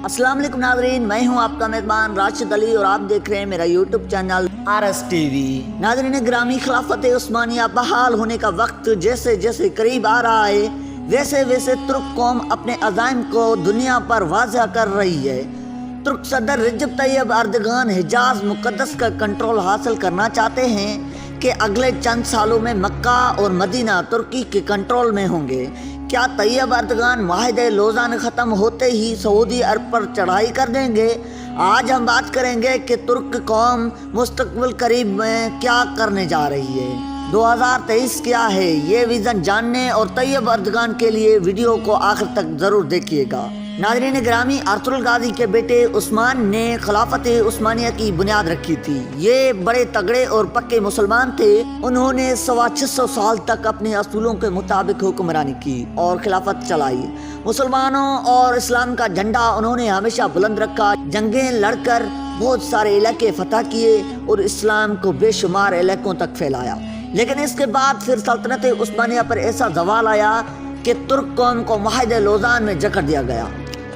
अस्सलाम वालेकुम नाज़रीन, मैं हूं आपका मेज़बान राशिद अली और आप देख रहे हैं मेरा यूट्यूब चैनल RS TV। नाज़रीन ग्रामी, खिलाफत उस्मानिया बहाल होने का वक्त जैसे जैसे करीब आ रहा है, वैसे वैसे तुर्क कौम अपने अज़ाइम को दुनिया पर वाज़ह कर रही है। तुर्क सदर रजब तैयब अर्दगान हिजाज मुक़द्दस का कंट्रोल हासिल करना चाहते हैं कि अगले चंद सालों में मक्का और मदीना तुर्की के कंट्रोल में होंगे। क्या तैयब अर्दगान माहिदे लोज़ान ख़त्म होते ही सऊदी अरब पर चढ़ाई कर देंगे? आज हम बात करेंगे कि तुर्क कौम मुस्तक़बिल करीब में क्या करने जा रही है। 2023 क्या है, ये विज़न जानने और तैयब अर्दगान के लिए वीडियो को आखिर तक ज़रूर देखिएगा। नाज़रीन ग्रामी, अरतुगरुल गाज़ी के बेटे उस्मान ने खिलाफत उस्मानिया की बुनियाद रखी थी। ये बड़े तगड़े और पक्के मुसलमान थे। उन्होंने 625 साल तक अपने असूलों के मुताबिक हुक्मरानी की और खिलाफत चलाई। मुसलमानों और इस्लाम का झंडा उन्होंने हमेशा बुलंद रखा। जंगें लड़कर बहुत सारे इलाके फतह किए और इस्लाम को बेशुमार इलाकों तक फैलाया। लेकिन इसके बाद फिर सल्तनत उस्मानिया पर ऐसा जवाल आया कि तुर्क कौम को माहिदे लोज़ान में जकड़ दिया गया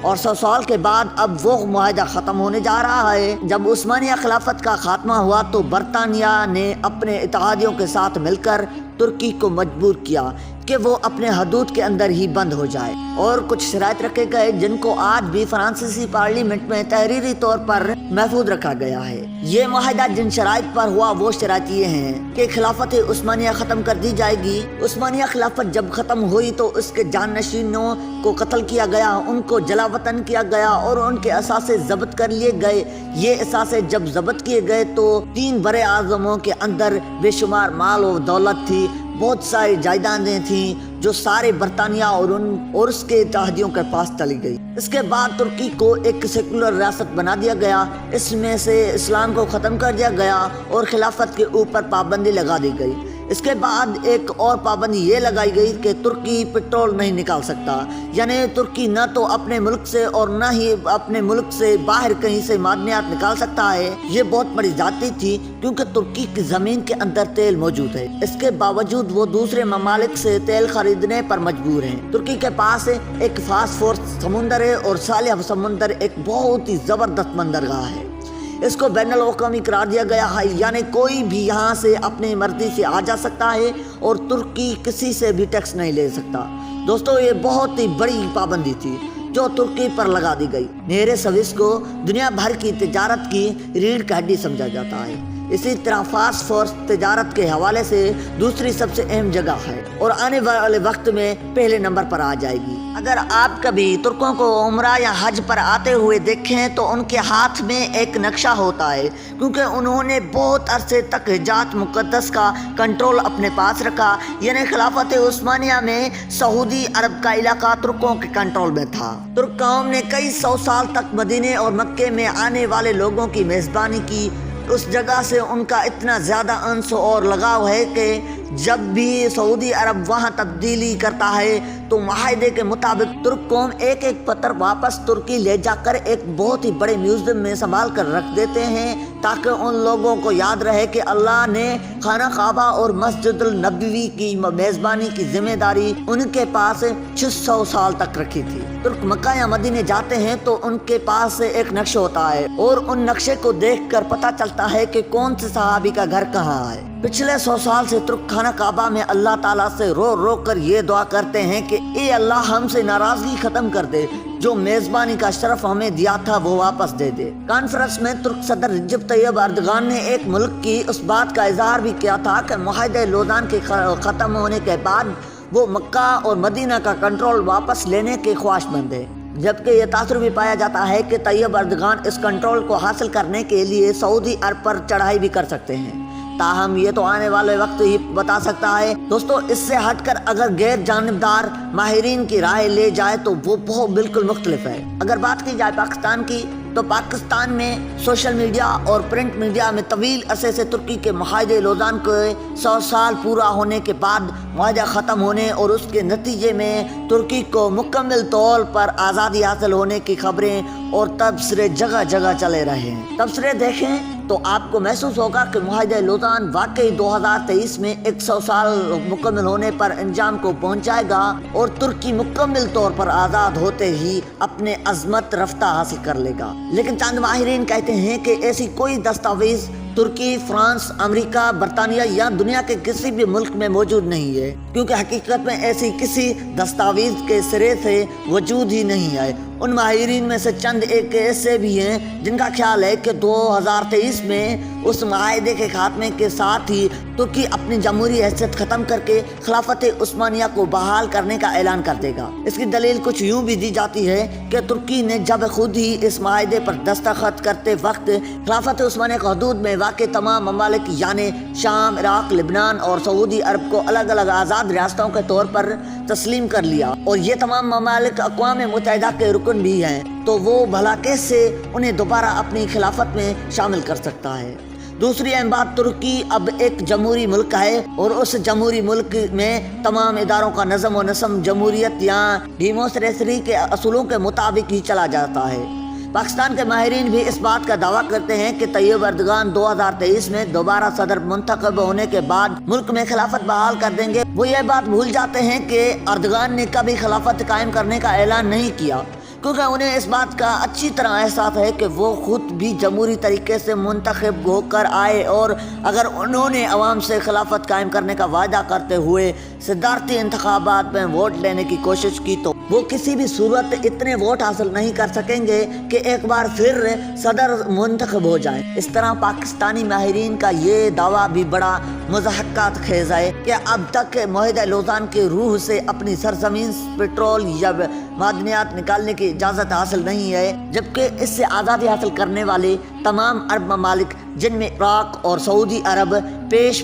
और 100 साल के बाद अब वो मुआहदा ख़त्म होने जा रहा है। जब उस्मानिया खिलाफत का खात्मा हुआ तो बरतानिया ने अपने इत्तेहादियों के साथ मिलकर तुर्की को मजबूर किया कि वो अपने हदूद के अंदर ही बंद हो जाए और कुछ शराइत रखे गए जिनको आज भी फ्रांसीसी पार्लियामेंट में तहरीरी तौर पर महफूज रखा गया है। ये मुआहदा जिन शराइत पर हुआ वो शराइत ये हैं कि खिलाफत उस्मानिया ख़त्म कर दी जाएगी। उस्मानिया खिलाफत जब ख़त्म हुई तो उसके जाननशीनों को कत्ल किया गया, उनको जला वतन किया गया और उनके असासे जब्त कर लिए गए। ये असासे जब जब्त किए गए तो 3 बड़े आज़मों के अंदर बेशुमार माल और दौलत थी, बहुत सारी जायदादें थीं जो सारे बरतानिया और उसके इत्तेहादियों के पास चली गई। इसके बाद तुर्की को एक सेकुलर रियासत बना दिया गया। इसमें से इस्लाम को ख़त्म कर दिया गया और खिलाफत के ऊपर पाबंदी लगा दी गई। इसके बाद एक और पाबंदी ये लगाई गई कि तुर्की पेट्रोल नहीं निकाल सकता, यानी तुर्की न तो अपने मुल्क से और न ही अपने मुल्क से बाहर कहीं से मादनियात निकाल सकता है। ये बहुत बड़ी जाती थी क्योंकि तुर्की की ज़मीन के अंदर तेल मौजूद है। इसके बावजूद वो दूसरे ममालिक से तेल खरीदने पर मजबूर हैं। तुर्की के पास एक फास्फोरस समुंदर है और सालिह समुंदर एक बहुत ही ज़बरदस्त बंदरगाह है। इसको बैनुल अक़वामी करार दिया गया है, यानी कोई भी यहाँ से अपनी मर्जी से आ जा सकता है और तुर्की किसी से भी टैक्स नहीं ले सकता। दोस्तों, ये बहुत ही बड़ी पाबंदी थी जो तुर्की पर लगा दी गई। नेरे स्विस को दुनिया भर की तिजारत की रीढ़ की हड्डी समझा जाता है। इसी तरह फास्फोरस तिजारत के हवाले से दूसरी सबसे अहम जगह है और आने वाले वक्त में पहले नंबर पर आ जाएगी। अगर आप कभी तुर्कों को उम्रा या हज पर आते हुए देखें तो उनके हाथ में एक नक्शा होता है, क्योंकि उन्होंने बहुत अरसे तक हिजाज मुक़द्दस का कंट्रोल अपने पास रखा। यानी खिलाफत उस्मानिया में सऊदी अरब का इलाका तुर्कों के कंट्रोल में था। तुर्क कौम ने कई 100 साल तक मदीने और मक्के में आने वाले लोगों की मेज़बानी की। उस जगह से उनका इतना ज़्यादा अंश और लगाव है कि जब भी सऊदी अरब वहाँ तब्दीली करता है तो माहिदे के मुताबिक तुर्क कौम एक एक पत्थर वापस तुर्की ले जाकर एक बहुत ही बड़े म्यूजियम में संभाल कर रख देते हैं, ताकि उन लोगों को याद रहे कि अल्लाह ने खाना काबा और मस्जिदुल नबवी की मेज़बानी की जिम्मेदारी उनके पास 600 साल तक रखी थी। तुर्क मक्का या मदीने जाते हैं तो उनके पास एक नक्शा होता है और उन नक्शे को देखकर पता चलता है कि कौन से सहाबी का घर कहाँ है। पिछले 100 साल से तुर्क खाना काबा में अल्लाह ताला से रो रो कर ये दुआ करते हैं कि ए अल्लाह, हमसे नाराजगी खत्म कर दे, जो मेज़बानी का शरफ हमें दिया था वो वापस दे दे। कॉन्फ्रेंस में तुर्क सदर रजब तैयब अर्दगान ने एक मुल्क की उस बात का इजहार भी किया था कि मुआहदे लोज़ान के ख़त्म होने के बाद वो मक्का और मदीना का कंट्रोल वापस लेने के ख्वाहिशमंद है। जबकि ये तासुर भी पाया जाता है कि तैयब अर्दगान इस कंट्रोल को हासिल करने के लिए सऊदी अरब पर चढ़ाई भी कर सकते हैं। ताहम ये तो आने वाले वक्त ही बता सकता है। दोस्तों, इससे हटकर अगर गैर जानिबदार माहिरीन की राय ले जाए तो वो बहुत बिल्कुल मुख्तलिफ है। अगर बात की जाए पाकिस्तान की तो पाकिस्तान में सोशल मीडिया और प्रिंट मीडिया में तवील अरसे से तुर्की के माहिदे लोज़ान के 100 साल पूरा होने के बाद मुआहदा ख़त्म होने और उसके नतीजे में तुर्की को मुकम्मल तौर पर आज़ादी हासिल होने की खबरें और तबसरे जगह जगह चले रहे हैं। तबसरे देखें تو آپ کو محسوس ہوگا کہ معاہدہ لوزان واقعی 2023 میں 100 سال مکمل ہونے پر انجام کو پہنچائے گا اور ترکی مکمل طور پر آزاد ہوتے ہی اپنے عظمت رفتہ حاصل کر لے گا۔ لیکن چند ماہرین کہتے ہیں کہ ایسی کوئی دستاویز ترکی، فرانس، امریکہ، برطانیہ یا دنیا کے کسی بھی ملک میں موجود نہیں ہے، کیونکہ حقیقت میں ایسی کسی دستاویز کے سرے سے وجود ہی نہیں ہے۔ ان ماہرین میں سے چند ایک ایسے بھی ہیں جن کا خیال ہے کہ 2023 میں اس معاہدے کے خاتمے کے ساتھ ہی ترکی اپنی جمہوری حیثیت ختم کر کے خلافت عثمانیہ کو بحال کرنے کا اعلان کر دے گا۔ اس کی دلیل کچھ یوں بھی دی جاتی ہے کہ ترکی نے جب خود ہی اس معاہدے پر دستخط کرتے وقت خلافت عثمانیہ کی حدود میں واقع تمام ممالک یعنی شام، عراق، لبنان اور سعودی عرب کو الگ الگ آزاد ریاستوں کے طور پر تسلیم کر لیا، اور یہ تمام ممالک اقوام متحدہ کے رکن بھی ہیں، تو وہ بھلا کیسے انہیں دوبارہ اپنی خلافت میں شامل کر سکتا ہے؟ دوسری اہم بات، ترکی اب ایک جمہوری ملک ہے اور اس جمہوری ملک میں تمام اداروں کا نظم و نسق جمہوریت یا ڈیموکریسی کے اصولوں کے مطابق ہی چلا جاتا ہے۔ پاکستان کے ماہرین بھی اس بات کا دعویٰ کرتے ہیں کہ طیب اردگان 2023 میں دوبارہ صدر منتخب ہونے کے بعد ملک میں خلافت بحال کر دیں گے۔ وہ یہ بات بھول جاتے ہیں کہ اردگان نے کبھی خلافت قائم کرنے کا اعلان نہیں کیا، کیونکہ انہیں اس بات کا اچھی طرح احساس ہے کہ وہ خود بھی جمہوری طریقے سے منتخب ہو کر آئے، اور اگر انہوں نے عوام سے خلافت قائم کرنے کا وعدہ کرتے ہوئے صدارتی انتخابات میں ووٹ لینے کی کوشش کی تو وہ کسی بھی صورت اتنے ووٹ حاصل نہیں کر سکیں گے کہ ایک بار پھر صدر منتخب ہو جائیں۔ اس طرح پاکستانی ماہرین کا یہ دعویٰ بھی بڑا مضحکات خیز ہے کہ اب تک معاہدہ لوزان کی روح سے اپنی سرزمین پٹرول یا معدنیات نکالنے کی اجازت حاصل نہیں ہے، جبکہ اس سے آزادی حاصل کرنے والے تمام عرب ممالک جن میں عراق اور سعودی عرب پیش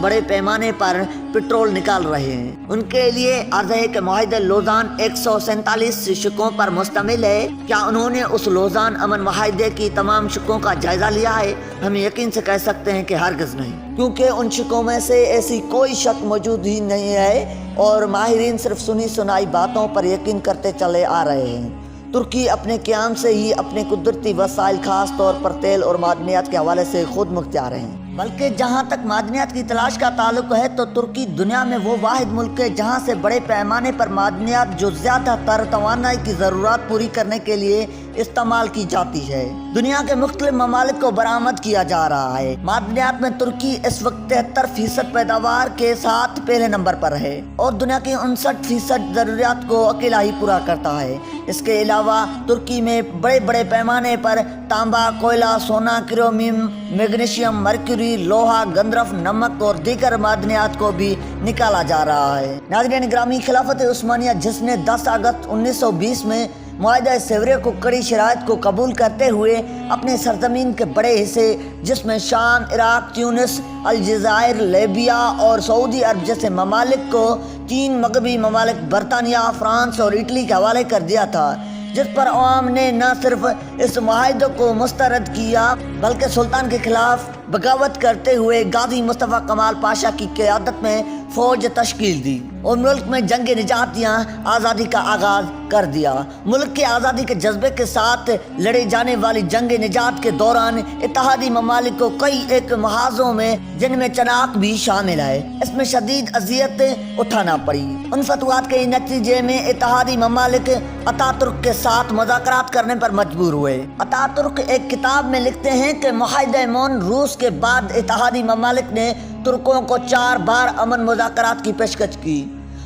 بڑے پیمانے پر پٹرول نکال رہے ہیں، ان کے لیے عرض ہے کہ معاہدہ لوزان 147 شقوں پر مشتمل ہے۔ کیا انہوں نے اس لوزان امن معاہدے کی تمام شقوں کا جائزہ لیا ہے؟ ہم یقین سے کہہ سکتے ہیں کہ ہرگز نہیں، کیونکہ ان شقوں میں سے ایسی کوئی شک موجود ہی نہیں ہے، اور ماہرین صرف سنی سنائی باتوں پر یقین کرتے چلے آ رہے ہیں۔ ترکی اپنے قیام سے ہی اپنے قدرتی وسائل خاص طور پر تیل اور معدنیات کے حوالے سے خود مختار ہیں، بلکہ جہاں تک معدنیات کی تلاش کا تعلق ہے تو ترکی دنیا میں وہ واحد ملک ہے جہاں سے بڑے پیمانے پر معدنیات جو زیادہ تر توانائی کی ضرورت پوری کرنے کے لیے استعمال کی جاتی ہے، دنیا کے مختلف ممالک کو برآمد کیا جا رہا ہے۔ معدنیات میں ترکی اس وقت 73% پیداوار کے ساتھ پہلے نمبر پر ہے اور دنیا کی 59% ضروریات کو اکیلا ہی پورا کرتا ہے۔ اس کے علاوہ ترکی میں بڑے پیمانے پر تانبا، کوئلہ، سونا، کرومیم، میگنیشیم، مرکوری، لوہا، گندرف، نمک اور دیگر معدنیات کو بھی نکالا جا رہا ہے۔ ناظرین گرامی، خلافت عثمانیہ جس نے 10 اگست 1920 میں معاہدہ سیورے کو کڑی شرائط کو قبول کرتے ہوئے اپنے سرزمین کے بڑے حصے جس میں شام، عراق، تیونس، الجزائر، لیبیا اور سعودی عرب جیسے ممالک کو 3 مغربی ممالک برطانیہ، فرانس اور اٹلی کے حوالے کر دیا تھا، جس پر عوام نے نہ صرف اس معاہدے کو مسترد کیا بلکہ سلطان کے خلاف بغاوت کرتے ہوئے غازی مصطفیٰ کمال پاشا کی قیادت میں فوج تشکیل دی اور ملک میں جنگ نجات یا آزادی کا آغاز کر دیا۔ ملک کے آزادی کے جذبے کے ساتھ لڑے جانے والی جنگ نجات کے دوران اتحادی ممالک کو کئی ایک محاذوں میں جن میں چناق بھی شامل ہے اس میں شدید اذیت اٹھانا پڑی۔ ان فتوحات کے نتیجے میں اتحادی ممالک اتاترک کے ساتھ مذاکرات کرنے پر مجبور ہوئے۔ اتاترک ایک کتاب میں لکھتے ہیں کہ معاہدہ مون روس کے بعد اتحادی ممالک نے ترکوں کو 4 بار امن مذاکرات کی پیشکش کی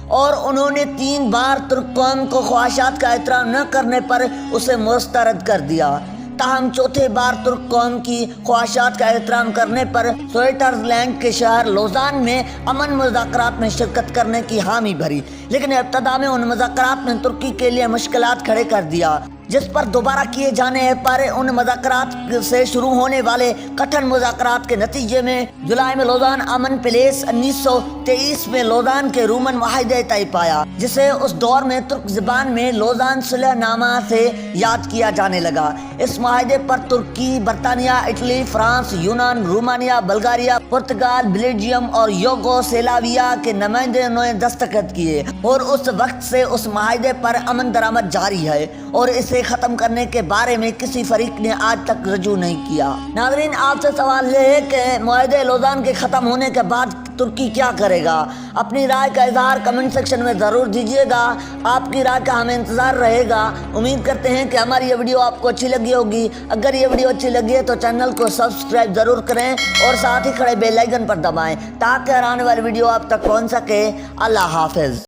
اور انہوں نے 3 بار ترک قوم کو خواہشات کا احترام نہ کرنے پر اسے مسترد کر دیا۔ تاہم چوتھے بار ترک قوم کی خواہشات کا احترام کرنے پر سوئٹزرلینڈ کے شہر لوزان میں امن مذاکرات میں شرکت کرنے کی حامی بھری، لیکن ابتدا میں ان مذاکرات نے ترکی کے لیے مشکلات کھڑے کر دیا، جس پر دوبارہ کیے جانے پر ان مذاکرات سے شروع ہونے والے کٹھن مذاکرات کے نتیجے میں جولائی میں لوزان امن پیلیس 1923 में लौजान के रूमन माहिदे तय पाया, जिसे उस दौर में तुर्क ज़बान में लौजान सुलहनामा से याद किया जाने लगा। इस माहिदे पर तुर्की, बर्तानिया, इटली, फ्रांस, यूनान, रोमानिया, बल्गारिया, पुर्तगाल, बेल्जियम और यूगोस्लाविया के नुमाइंदों ने दस्तखत किए और उस वक्त से उस माहिदे पर अमन दरामद जारी है और इसे ख़त्म करने के बारे में किसी फरीक ने आज तक रजू नहीं किया। नाज़रीन, आपसे सवाल ये है कि माहिदे लौजान के ख़त्म होने के बाद तुर्की क्या करेगा? अपनी राय का इजहार कमेंट सेक्शन में ज़रूर दीजिएगा। आपकी राय का हमें इंतज़ार रहेगा। उम्मीद करते हैं कि हमारी ये वीडियो आपको अच्छी लगी होगी। अगर ये वीडियो अच्छी लगी है तो चैनल को सब्सक्राइब ज़रूर करें और साथ ही खड़े बेल आइकन पर दबाएं ताकि आने वाली वीडियो आप तक पहुंच सके। अल्लाह हाफ़िज़।